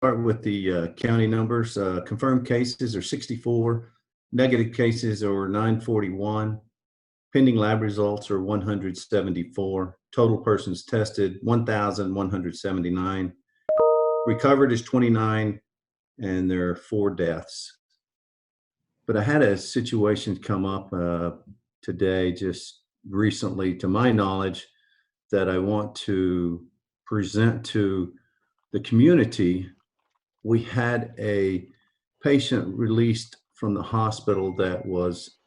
with the county numbers. Confirmed cases are 64, negative cases are 941, pending lab results are 174, total persons tested 1,179, recovered is 29, and there are 4 deaths. But I had a situation come up today, just recently, to my knowledge, that I want to present to the community. We had a patient released from the hospital that was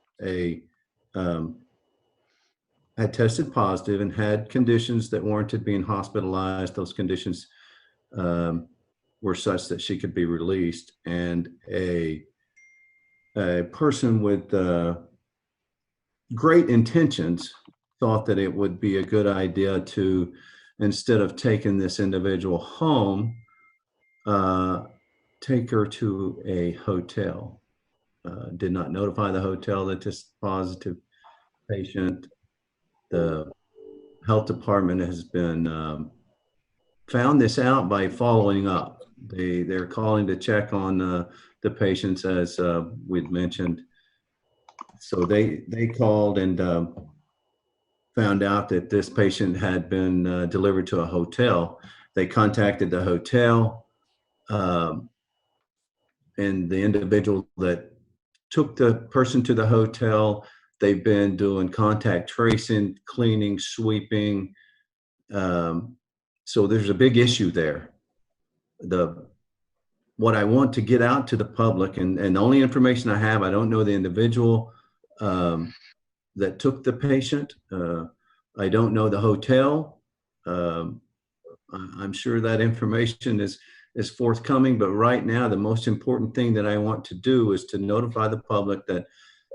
had tested positive and had conditions that warranted being hospitalized. Those conditions were such that she could be released, and a person with great intentions thought that it would be a good idea to, instead of taking this individual home, take her to a hotel. Did not notify the hotel that this positive patient. The health department has been found this out by following up. They're calling to check on the patients, as we'd mentioned. So they called and found out that this patient had been delivered to a hotel. They contacted the hotel, and the individual that took the person to the hotel, they've been doing contact tracing, cleaning, sweeping. So there's a big issue there. What I want to get out to the public, and the only information I have, I don't know the individual that took the patient. I don't know the hotel. I'm sure that information is forthcoming, but right now the most important thing that I want to do is to notify the public that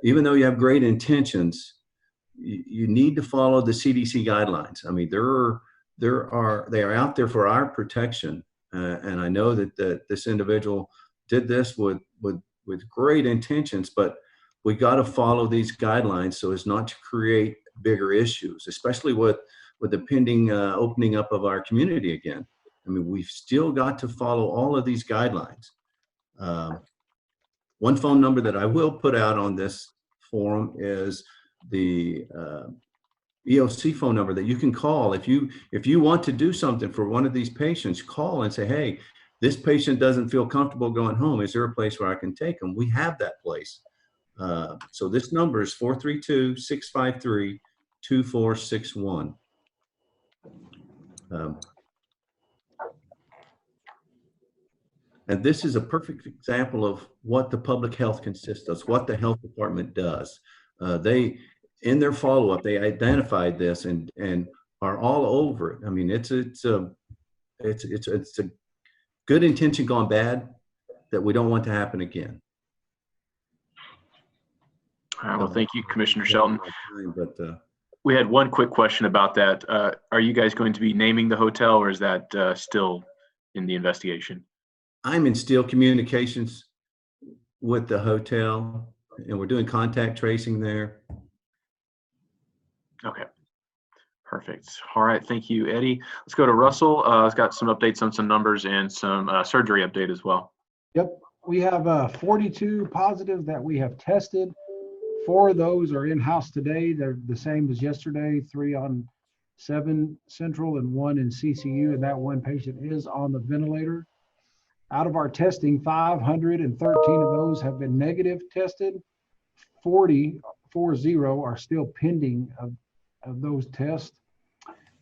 even though you have great intentions, you need to follow the CDC guidelines. I mean, they are out there for our protection, and I know that this individual did this with great intentions, but we got to follow these guidelines so as not to create bigger issues, especially with the pending opening up of our community again. I mean, we've still got to follow all of these guidelines. One phone number that I will put out on this forum is the EOC phone number that you can call. If you want to do something for one of these patients, call and say, hey, this patient doesn't feel comfortable going home. Is there a place where I can take them? We have that place. So this number is 432-653-2461. And this is a perfect example of what the public health consists of, what the health department does. In their follow-up, they identified this and are all over it. I mean, it's a good intention gone bad that we don't want to happen again. All right, well, thank you, Commissioner Shelton. But we had one quick question about that. Are you guys going to be naming the hotel, or is that still in the investigation? I'm in still communications with the hotel, and we're doing contact tracing there. Okay, perfect. All right, thank you, Eddie. Let's go to Russell. He's got some updates on some numbers and some surgery update as well. Yep, we have 42 positives that we have tested. 4 of those are in-house today. They're the same as yesterday, 3 on 7 Central and 1 in CCU, and that one patient is on the ventilator. Out of our testing, 513 of those have been negative tested. 40 are still pending of those tests.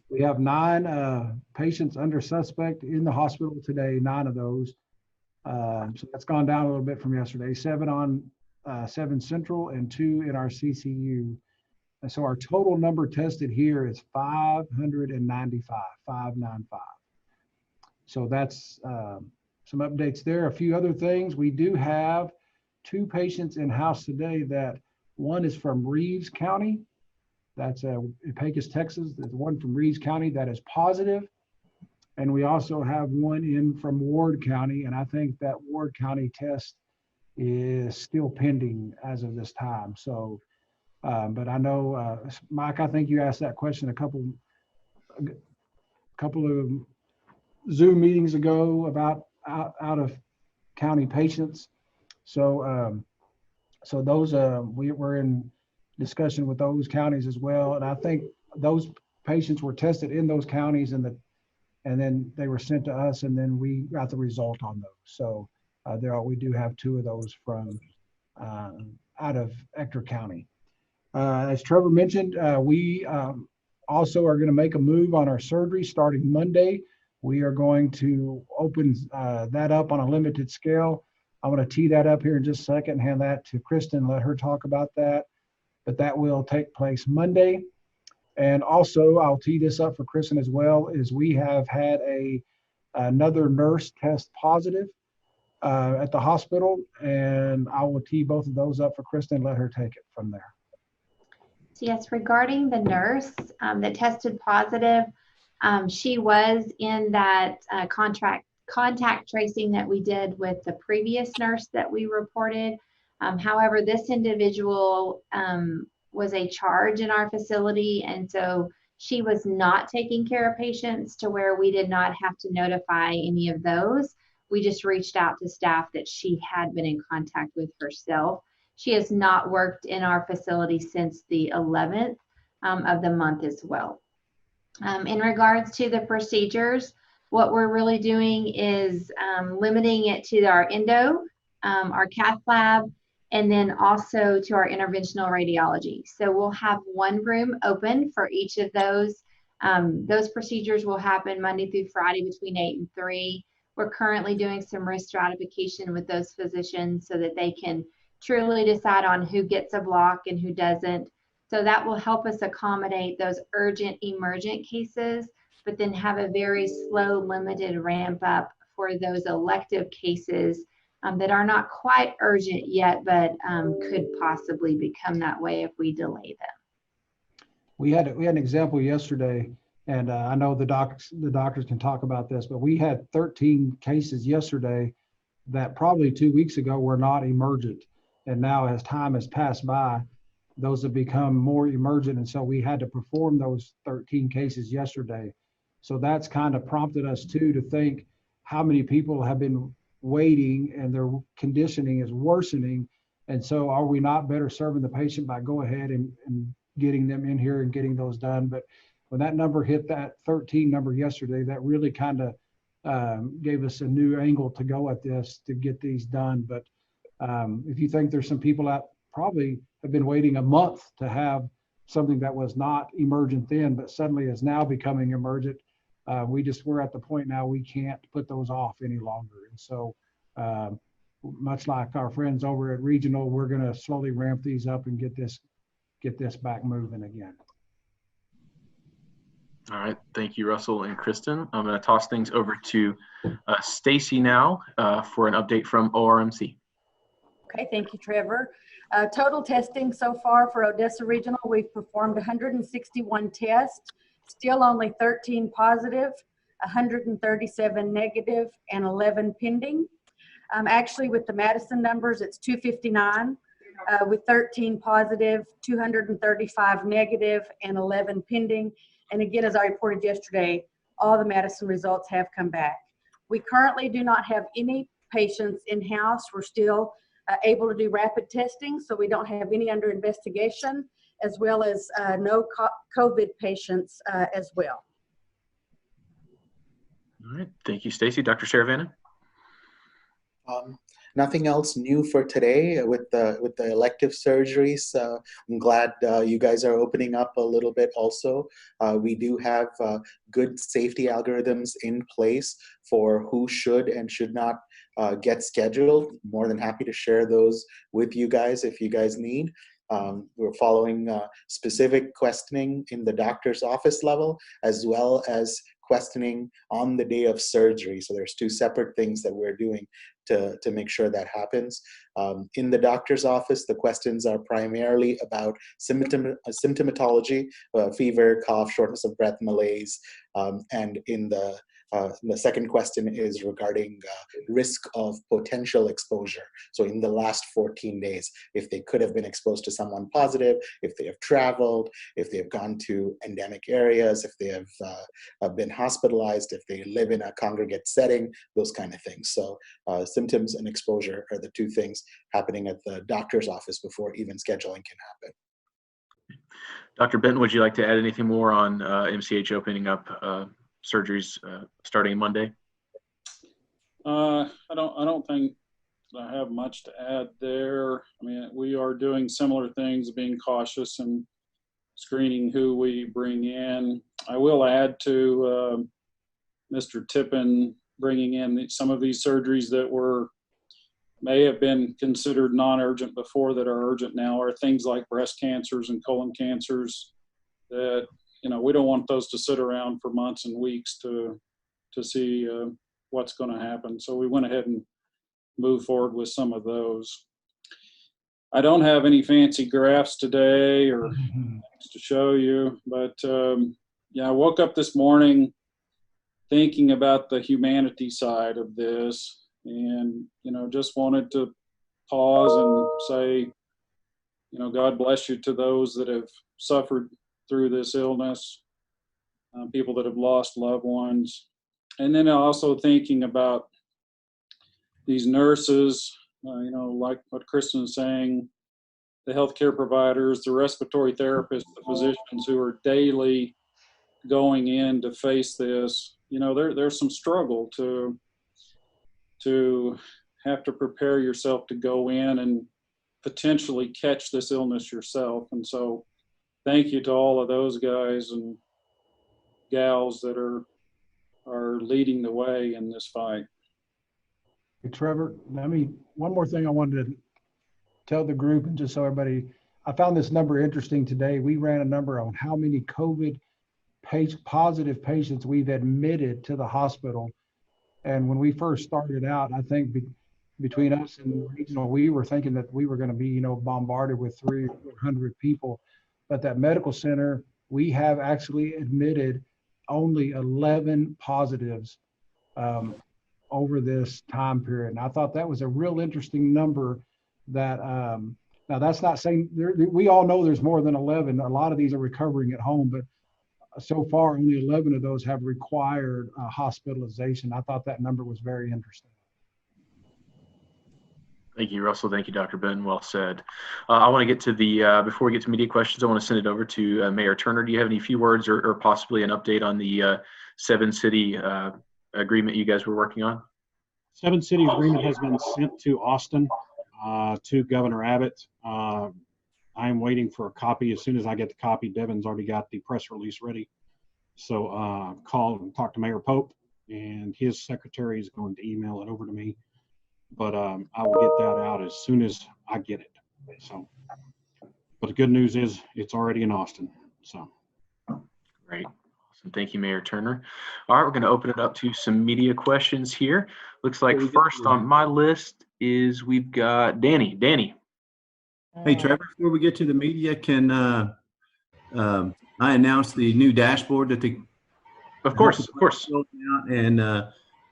We have 9 patients under suspect in the hospital today, 9 of those. So that's gone down a little bit from yesterday. 7 on 7 Central and 2 in our CCU. And so our total number tested here is 595. So that's some updates there. A few other things. We do have 2 patients in-house today that one is from Reeves County. That's in Pecos, Texas. There's one from Reeves County that is positive. And we also have one in from Ward County. And I think that Ward County test is still pending as of this time. So, but I know, Mike, I think you asked that question a couple of Zoom meetings ago about out of county patients. So so those we're in discussion with those counties as well, and I think those patients were tested in those counties, and then they were sent to us, and then we got the result on those. So we do have 2 of those from out of Ector County. As Trevor mentioned, we also are going to make a move on our surgery starting Monday. We are going to open that up on a limited scale. I'm going to tee that up here in just a second and hand that to Kristen, let her talk about that. But that will take place Monday. And also, I'll tee this up for Kristen as well, is we have had another nurse test positive at the hospital, and I will tee both of those up for Kristen, let her take it from there. So yes, regarding the nurse that tested positive, she was in that contact tracing that we did with the previous nurse that we reported. However, this individual was a charge in our facility, and so she was not taking care of patients to where we did not have to notify any of those. We just reached out to staff that she had been in contact with herself. She has not worked in our facility since the 11th of the month as well. In regards to the procedures, what we're really doing is limiting it to our endo, our cath lab, and then also to our interventional radiology. So we'll have one room open for each of those. Those procedures will happen Monday through Friday between 8 and 3. We're currently doing some risk stratification with those physicians so that they can truly decide on who gets a block and who doesn't. So that will help us accommodate those urgent emergent cases, but then have a very slow, limited ramp up for those elective cases that are not quite urgent yet, but could possibly become that way if we delay them. We had an example yesterday, and I know the doctors can talk about this, but we had 13 cases yesterday that probably 2 weeks ago were not emergent. And now as time has passed by, those have become more emergent. And so we had to perform those 13 cases yesterday. So that's kind of prompted us too to think how many people have been waiting and their conditioning is worsening. And so are we not better serving the patient by go ahead and getting them in here and getting those done? But when that number hit that 13 number yesterday, that really kind of gave us a new angle to go at this to get these done. But if you think there's some people out probably have been waiting a month to have something that was not emergent then, but suddenly is now becoming emergent, we're at the point now we can't put those off any longer. And so much like our friends over at Regional, we're going to slowly ramp these up and get this back moving again. All right, thank you, Russell and Kristen. I'm going to toss things over to Stacy now for an update from ORMC. Okay, thank you, Trevor. Total testing so far for Odessa Regional, we've performed 161 tests, still only 13 positive, 137 negative, and 11 pending. Actually, with the Madison numbers, it's 259 with 13 positive, 235 negative, and 11 pending. And again, as I reported yesterday, all the Madison results have come back. We currently do not have any patients in-house. We're still able to do rapid testing, so we don't have any under investigation, as well as no COVID patients as well. All right, thank you, Stacy. Dr. Saravana? Nothing else new for today with the elective surgeries. I'm glad you guys are opening up a little bit also. We do have good safety algorithms in place for who should and should not get scheduled. More than happy to share those with you guys if you guys need. We're following specific questioning in the doctor's office level, as well as questioning on the day of surgery. So there's two separate things that we're doing to make sure that happens. In the doctor's office, the questions are primarily about symptomatology, fever, cough, shortness of breath, malaise, and in the The second question is regarding risk of potential exposure. So in the last 14 days, if they could have been exposed to someone positive, if they have traveled, if they have gone to endemic areas, if they have been hospitalized, if they live in a congregate setting, those kind of things. So symptoms and exposure are the two things happening at the doctor's office before even scheduling can happen. Dr. Benton, would you like to add anything more on MCH opening up surgeries starting Monday? I don't think I have much to add there. I mean, we are doing similar things, being cautious and screening who we bring in. I will add to Mr. Tippin bringing in some of these surgeries that may have been considered non-urgent before that are urgent now, are things like breast cancers and colon cancers that, you know, we don't want those to sit around for months and weeks to see what's going to happen. So we went ahead and moved forward with some of those. I don't have any fancy graphs today or things to show you, but yeah, I woke up this morning thinking about the humanity side of this, and, you know, just wanted to pause and say, you know, God bless you to those that have suffered through this illness, people that have lost loved ones. And then also thinking about these nurses, you know, like what Kristen is saying, the healthcare providers, the respiratory therapists, the physicians who are daily going in to face this. You know, there's some struggle to have to prepare yourself to go in and potentially catch this illness yourself. And so thank you to all of those guys and gals that are leading the way in this fight. Hey, Trevor, one more thing I wanted to tell the group, and just so everybody, I found this number interesting today. We ran a number on how many COVID positive patients we've admitted to the hospital. And when we first started out, I think between us and regional, we were thinking that we were going to be, you know, bombarded with 300 people. But that medical center, we have actually admitted only 11 positives over this time period. And I thought that was a real interesting number. That now that's not saying we all know there's more than 11. A lot of these are recovering at home, but so far only 11 of those have required hospitalization. I thought that number was very interesting. Thank you, Russell. Thank you, Dr. Benton. Well said. I want to get to the, before we get to media questions, I want to send it over to Mayor Turner. Do you have any few words or possibly an update on the 7-city agreement you guys were working on? 7-city agreement has been sent to Austin, to Governor Abbott. I am waiting for a copy. As soon as I get the copy, Devin's already got the press release ready. So call and talk to Mayor Pope, and his secretary is going to email it over to me. But I will get that out as soon as I get it. So, but the good news is it's already in Austin. So great. Awesome. Thank you, Mayor Turner. All right, we're going to open it up to some media questions here. Looks like first on my list is we've got Danny. Danny. Hey, Trevor, before we get to the media, can I announce the new dashboard that the Of course. And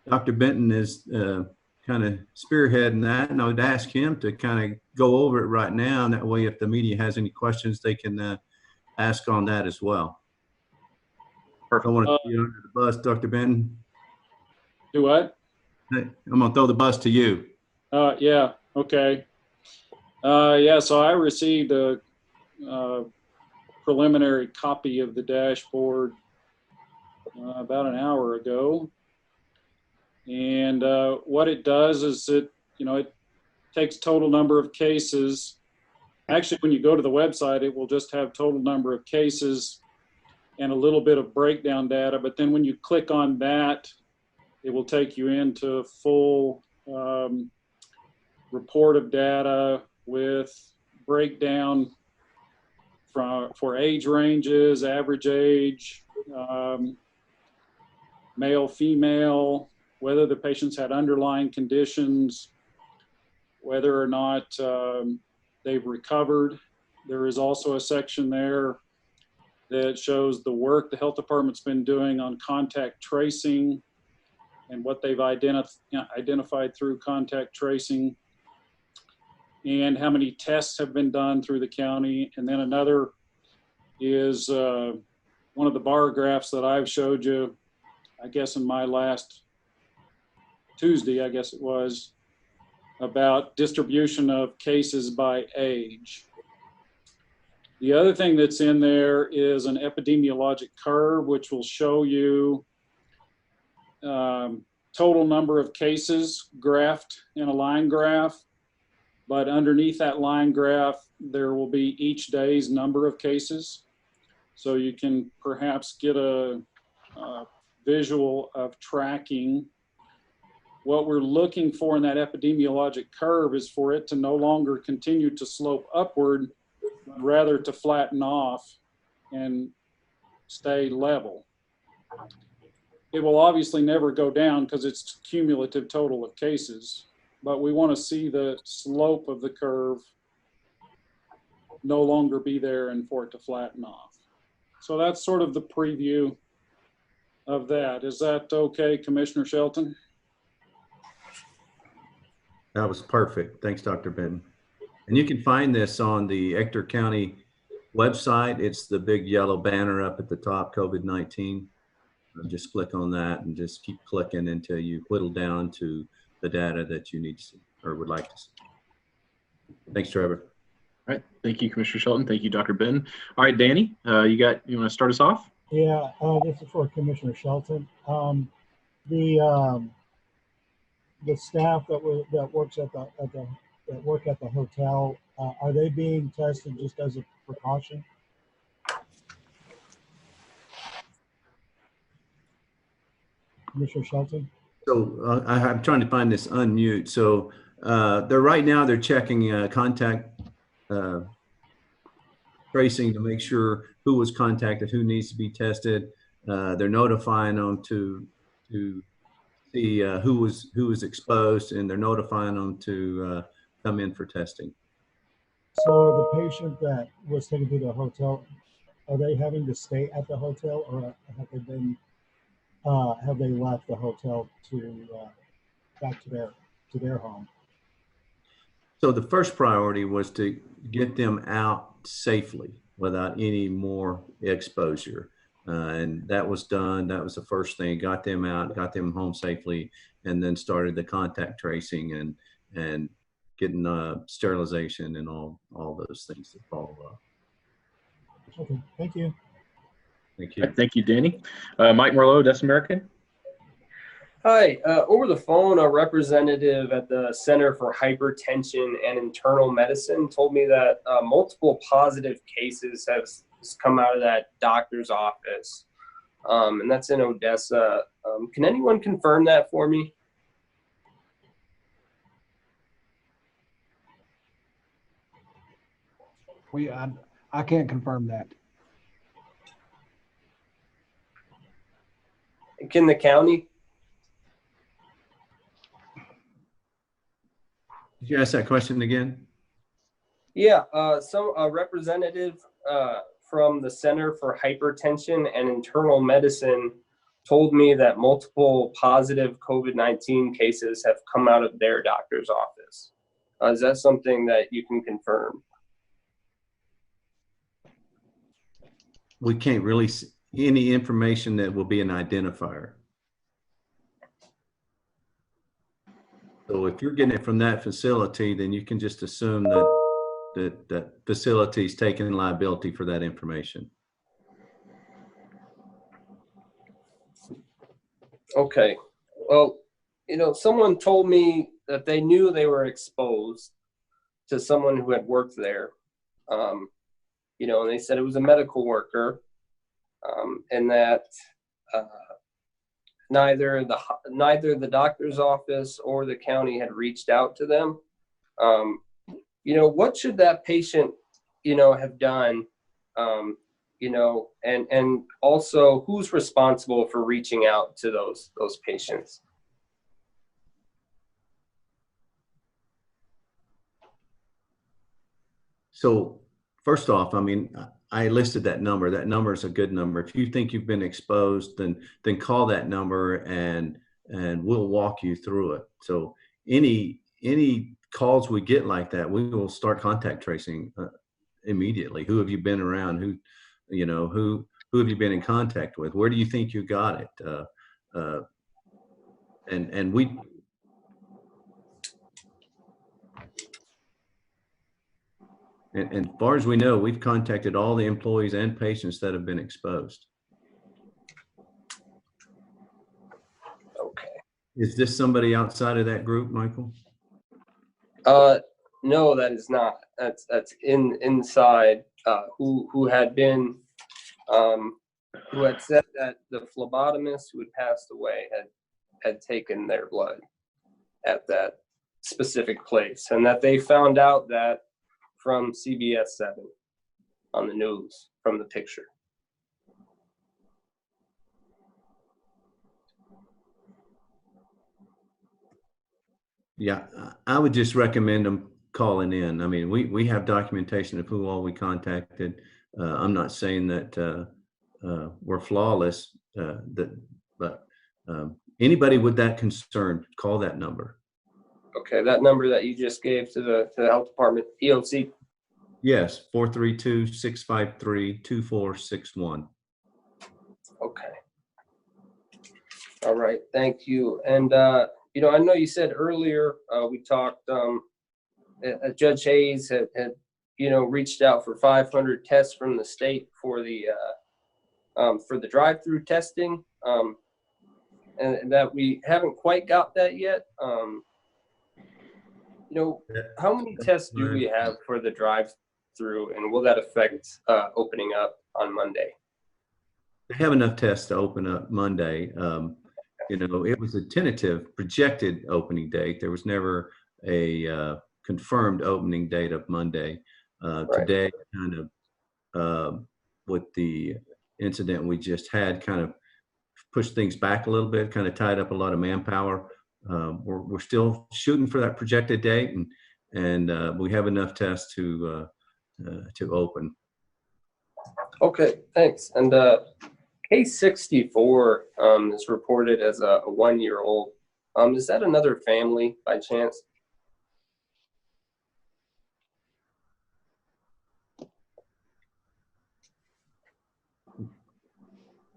Dr. Benton is kind of spearheading that, and I would ask him to kind of go over it right now, and that way if the media has any questions, they can ask on that as well. Perfect. I want to throw you under the bus, Dr. Benton. Do what? I'm going to throw the bus to you. Yeah, okay. Yeah, so I received a preliminary copy of the dashboard about an hour ago. And what it does is it takes total number of cases. Actually, when you go to the website, it will just have total number of cases and a little bit of breakdown data. But then when you click on that, it will take you into full report of data with breakdown for age ranges, average age, male, female, whether the patients had underlying conditions, whether or not they've recovered. There is also a section there that shows the work the health department's been doing on contact tracing and what they've identified through contact tracing, and how many tests have been done through the county. And then another is one of the bar graphs that I've showed you, I guess in my last Tuesday, I guess it was, about distribution of cases by age. The other thing that's in there is an epidemiologic curve, which will show you total number of cases graphed in a line graph. But underneath that line graph, there will be each day's number of cases. So you can perhaps get a visual of tracking. What we're looking for in that epidemiologic curve is for it to no longer continue to slope upward, but rather to flatten off and stay level. It will obviously never go down because it's cumulative total of cases, but we want to see the slope of the curve no longer be there and for it to flatten off. So that's sort of the preview of that. Is that okay, Commissioner Shelton? That was perfect. Thanks, Dr. Benton. And you can find this on the Ector County website. It's the big yellow banner up at the top, COVID-19. Just click on that and just keep clicking until you whittle down to the data that you need to see or would like to see. Thanks, Trevor. All right. Thank you, Commissioner Shelton. Thank you, Dr. Benton. All right, Danny, you want to start us off? Yeah, this is for Commissioner Shelton. The staff that work at the hotel, are they being tested just as a precaution? Commissioner Shelton? So I'm trying to find this unmute. So they're checking contact tracing to make sure who was contacted, who needs to be tested. They're notifying them to see who was exposed, and they're notifying them to come in for testing. So the patient that was taken to the hotel, are they having to stay at the hotel, or have they left the hotel to back to their home? So the first priority was to get them out safely without any more exposure. And that was done. That was the first thing. Got them out, got them home safely, and then started the contact tracing and getting sterilization and all those things that follow up. Okay, thank you. Thank you. Thank you, Danny. Mike Merlot, Des American. Hi, over the phone, a representative at the Center for Hypertension and Internal Medicine told me that multiple positive cases have come out of that doctor's office, and that's in Odessa. Can anyone confirm that for me? I can't confirm that. Can the county? Did you ask that question again? Yeah, a representative from the Center for Hypertension and Internal Medicine told me that multiple positive COVID-19 cases have come out of their doctor's office. Is that something that you can confirm? We can't really see any information that will be an identifier. So if you're getting it from that facility, then you can just assume that facility is taking liability for that information. Okay. Well, someone told me that they knew they were exposed to someone who had worked there. And they said it was a medical worker, and that neither the doctor's office or the county had reached out to them. What should that patient, have done? And also who's responsible for reaching out to those patients? So first off, I listed that number. That number is a good number. If you think you've been exposed, then call that number and and we'll walk you through it. So any calls we get like that, we will start contact tracing immediately. Who have you been around? Who have you been in contact with? Where do you think you got it? And we. And as far as we know, we've contacted all the employees and patients that have been exposed. Okay. Is this somebody outside of that group, Michael? No, that is not. That's inside. Who had been, who had said that the phlebotomist who had passed away had taken their blood at that specific place, and that they found out that from CBS 7 on the news from the picture. Yeah, I would just recommend them calling in. I mean, we have documentation of who all we contacted. I'm not saying that we're flawless, but anybody with that concern, call that number. Okay, that number that you just gave to the health department, EOC. Yes, 432-653-2461. Okay. All right, thank you. And I know you said earlier we talked. Judge Hayes had reached out for 500 tests from the state for the drive-through testing, and that we haven't quite got that yet. How many tests do we have for the drive-through, and will that affect opening up on Monday? They have enough tests to open up Monday. It was a tentative projected opening date. There was never a confirmed opening date of Monday. Right. Today, kind of with the incident we just had, kind of pushed things back a little bit, kind of tied up a lot of manpower. We're still shooting for that projected date, and we have enough tests to open. Okay, thanks. And case 64 is reported as a 1-year-old. Is that another family by chance?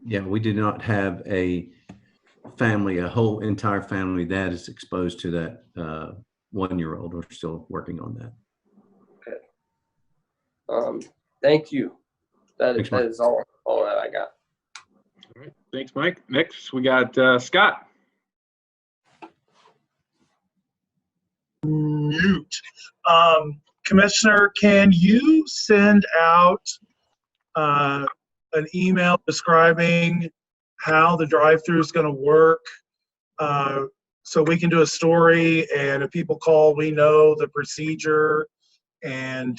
Yeah, we do not have a whole entire family that is exposed to that 1-year-old. We're still working on that. Okay. Thank you. That is all that I got. All right. Thanks, Mike. Next, we got Scott. Newt. Commissioner, can you send out an email describing how the drive-through is going to work, so we can do a story, and if people call, we know the procedure, and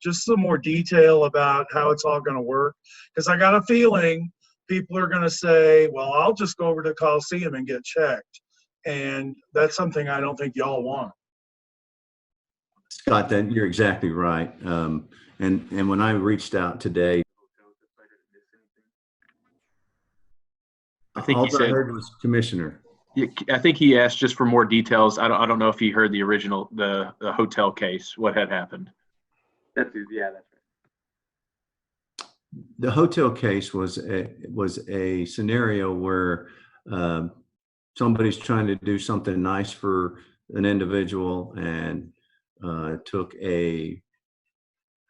just some more detail about how it's all going to work? Because I got a feeling people are going to say, well, I'll just go over to Coliseum and get checked, and that's something I don't think y'all want. Scott, then you're exactly right. And when I reached out today, I think all he said, I heard was Commissioner. I think he asked just for more details. I don't know if he heard the original, the hotel case, what had happened. That's right. The hotel case was a scenario where somebody's trying to do something nice for an individual, and took a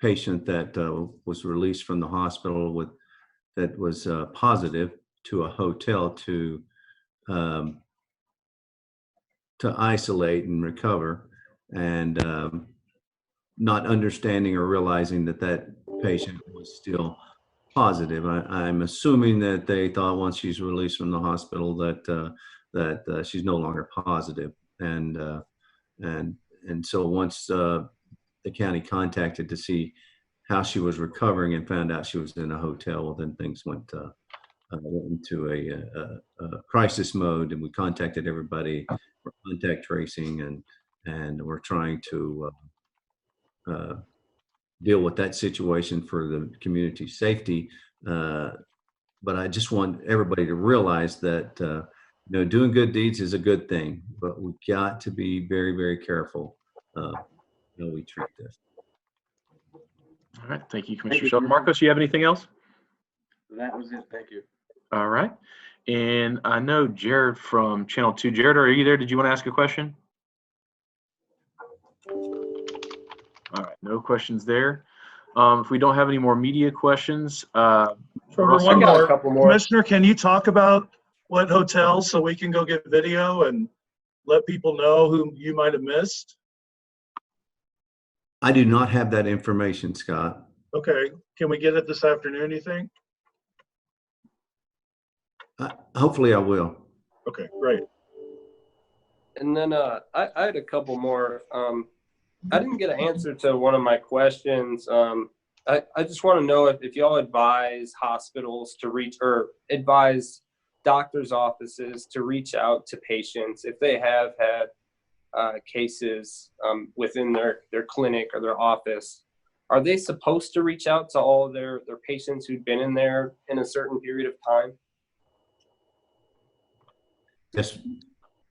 patient that was released from the hospital that was positive to a hotel to isolate and recover, and not understanding or realizing that patient was still positive. I'm assuming that they thought once she's released from the hospital that she's no longer positive, and so once the county contacted to see how she was recovering and found out she was in a hotel, well, then things went into a crisis mode, and we contacted everybody for contact tracing, and we're trying to deal with that situation for the community safety. But I just want everybody to realize that doing good deeds is a good thing, but we've got to be very, very careful how we treat this. All right. Thank you, Commissioner Shelton. Marcos, you have anything else? That was it. Thank you. All right. And I know Jared from Channel 2. Jared, are you there? Did you want to ask a question? All right. No questions there. If we don't have any more media questions, For Russell, one got a more, couple more. Commissioner, can you talk about what hotels so we can go get video and let people know who you might have missed? I do not have that information, Scott. Okay, can we get it this afternoon, you think? Hopefully I will. Okay, great. And then I had a couple more. I didn't get an answer to one of my questions. I just want to know if y'all advise hospitals to reach, or advise doctors' offices to reach out to patients if they have had cases within their clinic or their office. Are they supposed to reach out to all of their patients who've been in there in a certain period of time? Yes,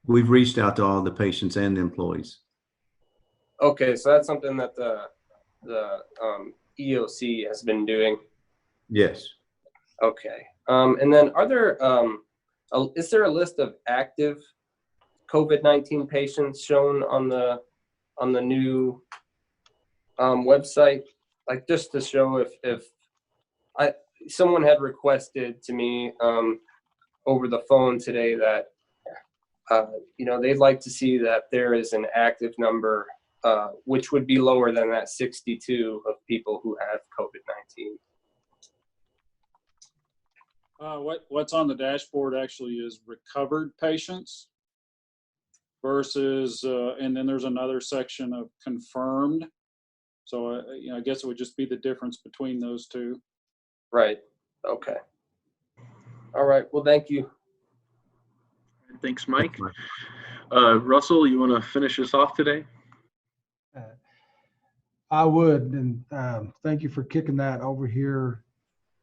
we've reached out to all the patients and the employees. Okay, so that's something that the EOC has been doing. Yes. Okay, and then are there is there a list of active COVID-19 patients shown on the new website, like just to show if someone had requested to me over the phone today that they'd like to see that there is an active number, which would be lower than that 62 of people who have COVID-19. What's on the dashboard actually is recovered patients versus, and then there's another section of confirmed. So, I guess it would just be the difference between those two. Right. Okay. All right. Well, thank you. thanks, Mike. Russell, you want to finish us off today? I would, and thank you for kicking that over here.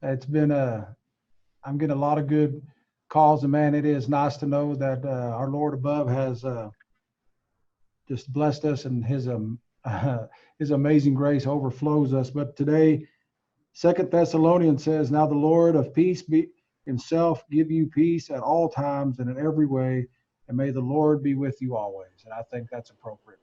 It's been I'm getting a lot of good calls, and man, it is nice to know that our Lord above has just blessed us, and his amazing grace overflows us. But today, 2 Thessalonians says, now the Lord of peace himself give you peace at all times and in every way, and may the Lord be with you always. And I think that's appropriate.